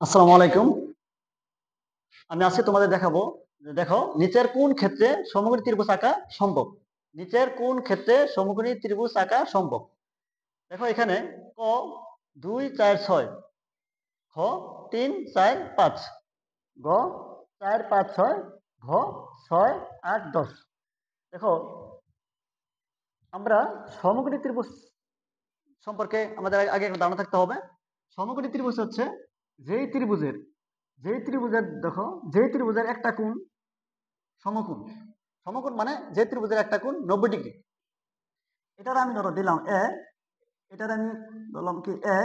আসসালামু আলাইকুম। আমি আজকে তোমাদের দেখাবো যে দেখো নিচের কোন ক্ষেত্রে সমকোণী ত্রিভুজ আঁকা সম্ভব। নিচের কোন ক্ষেত্রে সমকোণী ত্রিভুজ আঁকা সম্ভব। দেখো এখানে ক 2 4 6, খ 3 4 5, গ 4 5 6, ঘ 6 8 10। দেখো আমরা সমকোণী ত্রিভুজ সম্পর্কে আমাদের আগে একটা ধারণা থাকতে হবে। সমকোণী ত্রিভুজ হচ্ছে যেই ত্রিভুজের দেখো যেই ত্রিভুজের একটা কোণ সমকোণ। সমকোণ মানে যে ত্রিভুজের একটা কোণ 90 ডিগ্রি। এটার আমি ধরো দিলাম এ, এটার আমি ধরলাম কি এ,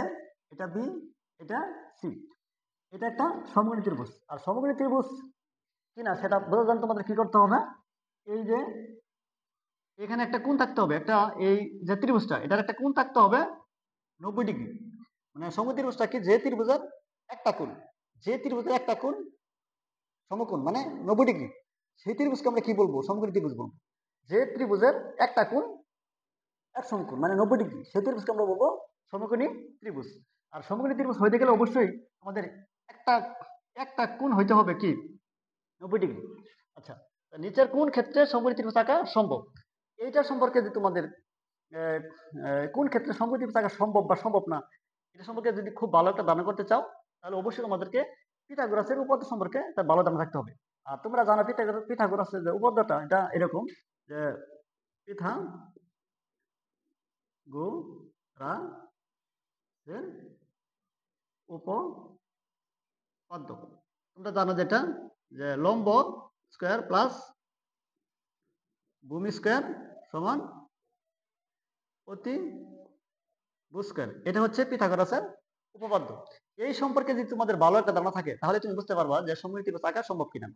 এটা বি, এটা সি। এটা একটা সমকোণী ত্রিভুজ। আর সমকোণী ত্রিভুজ কিনা সেটা বোঝার জন্য তোমাদের কি করতে হবে, এই যে এখানে একটা কোণ থাকতে হবে, একটা এই যে ত্রিভুজটা এটার একটা কোণ থাকতে হবে 90 ডিগ্রি। মানে সমকোণী ত্রিভুজটা কি, যে ত্রিভুজের একটা কোণ, যে ত্রিভুজের একটা কোণ সমকোণ মানে 90 ডিগ্রি, সেই ত্রিভুজকে আমরা কি বলবো, সমকোণী ত্রিভুজ বলবো। যে ত্রিভুজের একটা কোণ এক সমকোণ মানে 90 ডিগ্রি, সেই ত্রিভুজকে আমরা বলবো সমকোণী ত্রিভুজ। আর সমকোণী ত্রিভুজ হইতে গেলে অবশ্যই আমাদের একটা একটা কোণ হইতে হবে কি 90 ডিগ্রি। আচ্ছা, নিচের কোন ক্ষেত্রে সমকোণী ত্রিভুজ আঁকা সম্ভব, এইটা সম্পর্কে যে তোমাদের কোন ক্ষেত্রে সমকোণী ত্রিভুজ আঁকা সম্ভব বা সম্ভব না, এটা সম্পর্কে যদি খুব ভালো একটা ধারণা করতে চাও, তাহলে অবশ্যই তোমাদেরকে পিথাগোরাসের উপপাদ্য সম্পর্কে তার ভালো ধারণা থাকতে হবে। আর তোমরা জানো পিথাগোরাসের যে উপপাদ্যটা এটা এরকম যে পিথাগোরাসের উপপাদ্য তোমরা জানো যেটা, যে লম্ব স্কয়ার প্লাস ভূমি স্কয়ার সমান অতিভুজ স্কয়ার, এটা হচ্ছে পিথাগোরাসের উপপাদ্য। এই সম্পর্কে যদি তোমাদের ভালো একটা ধারণা থাকে তাহলে তুমি বুঝতে পারবা যে সমকোণী ত্রিভুজ আঁকা সম্ভব কিনা।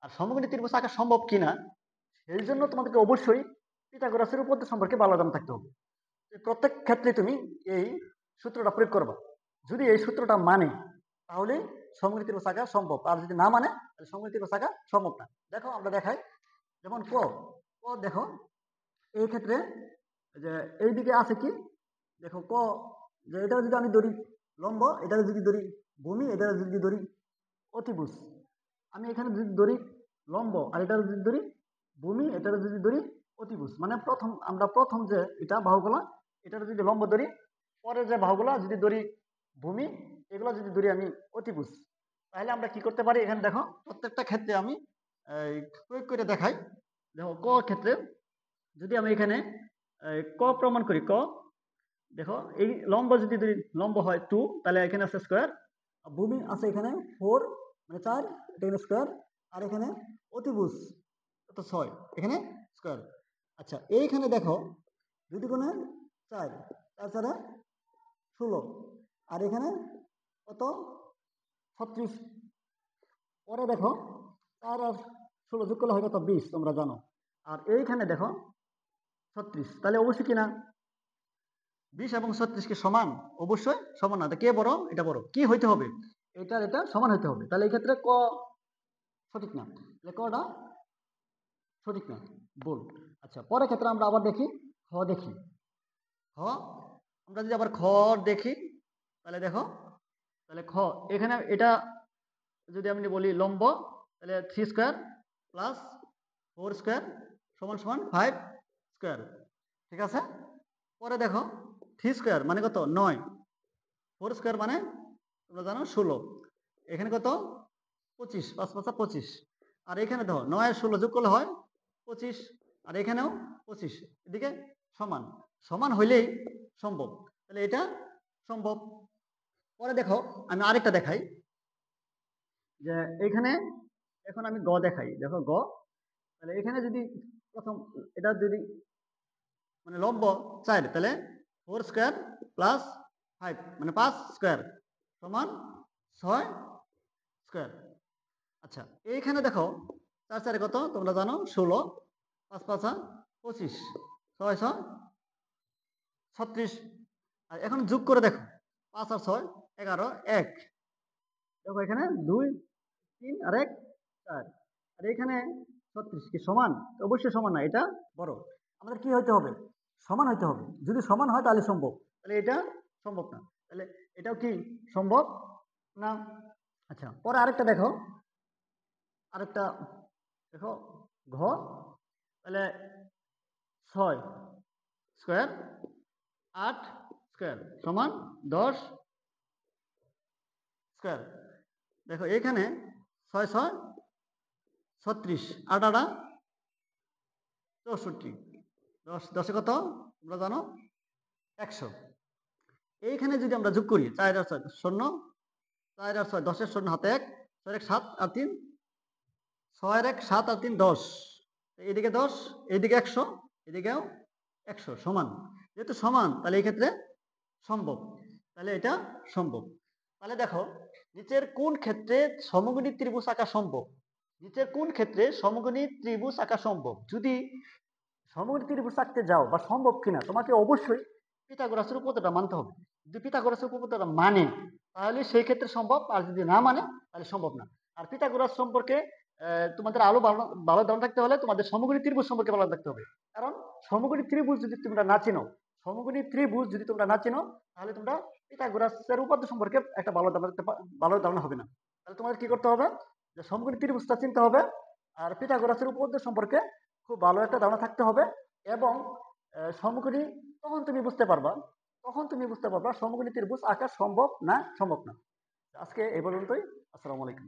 আর সমকোণী ত্রিভুজ আঁকা সম্ভব কিনা সেই জন্য তোমাদেরকে অবশ্যই পিথাগোরাসের উপপাদ্য সম্পর্কে ভালো ধারণা থাকতে হবে। প্রত্যেক ক্ষেত্রে তুমি এই সূত্রটা প্রয়োগ করবা। যদি এই সূত্রটা মানে তাহলে সমকোণী ত্রিভুজ আঁকা সম্ভব, আর যদি না মানে তাহলে সমকোণী ত্রিভুজ আঁকা সম্ভব না। দেখো আমরা দেখাই, যেমন ক ক দেখো এই ক্ষেত্রে যে এইদিকে আছে কি, দেখো ক, যে এটা যদি আমি ধরি লম্ব, এটা যদি ধরি ভূমি, এটা যদি ধরি অতিভুজ। আমি এখানে যদি ধরি লম্ব আর এটা যদি ধরি ভূমি, এটা যদি ধরি অতিভুজ, মানে প্রথম যে এটা বাহুগুলা, এটা যদি লম্ব ধরি, পরে যে বাহুগুলা যদি ধরি ভূমি, এগুলো যদি ধরি আমি অতিভুজ, তাহলে আমরা কি করতে পারি, এখানে দেখো প্রত্যেকটা ক্ষেত্রে আমি প্রয়োগ করে দেখাই। দেখো ক ক্ষেত্রে যদি আমি এখানে ক প্রমাণ করি, ক দেখো এই লম্ব যদি লম্ব হয় 2, তাহলে এখানে আছে স্কয়ার, ভূমি আছে এখানে 4 মানে 4, এটা স্কয়ার, আর এখানে অতিভুজ কত 6, এখানে স্কয়ার। আচ্ছা এইখানে দেখো যদি কোণে 4, তাছাড়া 16, আর এখানে কত 36, পরে দেখো 4 আর 16 যোগ করলে হয় কত 20, তোমরা জানো। আর এইখানে দেখো 36, তাহলে অবশ্যই কিনা 20 এবং 36 কি সমান? অবশ্যই সমান না। কে বড়? এটা বড়। কি হইতে হবে? এটা সমান হইতে হবে। তাহলে এই ক্ষেত্রে ক সঠিক না, তাহলে কটা সঠিক না, ভুল। আচ্ছা পরের ক্ষেত্রে আমরা আবার দেখি, খ দেখি, খ আমরা যদি আবার খ দেখি, তাহলে দেখো, তাহলে খ এখানে এটা যদি আমি বলি লম্ব, তাহলে 3 স্কয়ার প্লাস 4 স্কয়ার সমান সমান 5 স্কয়ার, ঠিক আছে। পরে দেখো 3 স্কয়ার মানে কত 9, 4 স্কয়ার মানে তোমরা জানো 16, এখানে কত 25, 5 5 25, আর এখানে দেখো 9 আর 16 যোগ করলে হয় 25, আর এখানেও 25, এদিকে সমান। সমান হইলেই সম্ভব, তাহলে এটা সম্ভব। পরে দেখো আমি আরেকটা দেখাই, যে এখানে এখন আমি গ দেখাই, দেখো গ, তাহলে এখানে যদি প্রথম এটা যদি মানে লম্ব 4, তাহলে 4 স্কয়ার প্লাস 5 মানে 5 স্কয়ার সমান 6 স্কয়ার। আচ্ছা এইখানে দেখো 4 4 কত তোমরা জানো 16, 5 5 25, 6 6 36, আর এখন যোগ করে দেখো 5 আর 6 11, 1 দেখো এখানে 2 3 আর 1 4, আর এখানে 36 কি সমান? অবশ্যই সমান না, এটা বড়। আমাদের কি হইতে হবে, সমান হইতে হবে। যদি সমান হয় তাহলে সম্ভব, তাহলে এটা সম্ভব না, তাহলে এটাও কি সম্ভব না। আচ্ছা, পরে আরেকটা দেখো, আরেকটা দেখো, ঘ, তাহলে 6 স্কোয়ার 8 স্কোয়ার সমান 10 স্কোয়ার। দেখো এখানে 6 6 36, 8 8 64, 10 10 কত তোমরা জানো? 100। এইখানে যদি আমরা যোগ করি 4 আর 6 শূন্য, 4 আর 6 10 শূন্য হাতে 1, 4 1 7 আর 3, 6 আর 1 7 আর 3 10, এইদিকে 10, এইদিকে 100, এদিকেও 100 সমান। যেহেতু সমান তাহলে এই ক্ষেত্রে সম্ভব, তাহলে এটা সম্ভব। তাহলে দেখো নিচের কোন ক্ষেত্রে সমকোণী ত্রিভুজ আঁকা সম্ভব? নিচের কোন ক্ষেত্রে সমকোণী ত্রিভুজ আঁকা সম্ভব? যদি সমকোণী ত্রিভুজ আঁকতে যাও বা সম্ভব কিনা তোমাকে অবশ্যই পিথাগোরাসের উপপাদ্যটা মানতে হবে। যদি পিথাগোরাসের উপপাদ্যটা মানে তাহলে সেই ক্ষেত্রে সম্ভব, আর যদি না মানে তাহলে সম্ভব না। আর পিথাগোরাস সম্পর্কে তোমাদের আরো ভালো ভালো ধারণা থাকতে হলে তোমাদের সমকোণী ত্রিভুজ সম্পর্কে ভালো থাকতে হবে। কারণ সমকোণী ত্রিভুজ যদি তোমরা না চিনো, সমকোণী ত্রিভুজ যদি তোমরা না চিনো তাহলে তোমরা পিথাগোরাসের উপপাদ্য সম্পর্কে একটা ভালো ধারণা হবে না। তাহলে তোমাদের কি করতে হবে, যে সমকোণী ত্রিভুজটা চিনতে হবে, আর পিথাগোরাসের উপপাদ্য সম্পর্কে খুব ভালো একটা ধারণা থাকতে হবে। এবং সমকোণী তখন তুমি বুঝতে পারবা, সমকোণী ত্রিভুজ আঁকা সম্ভব না সম্ভব না। আজকে এই পর্যন্তই। আসসালামু আলাইকুম।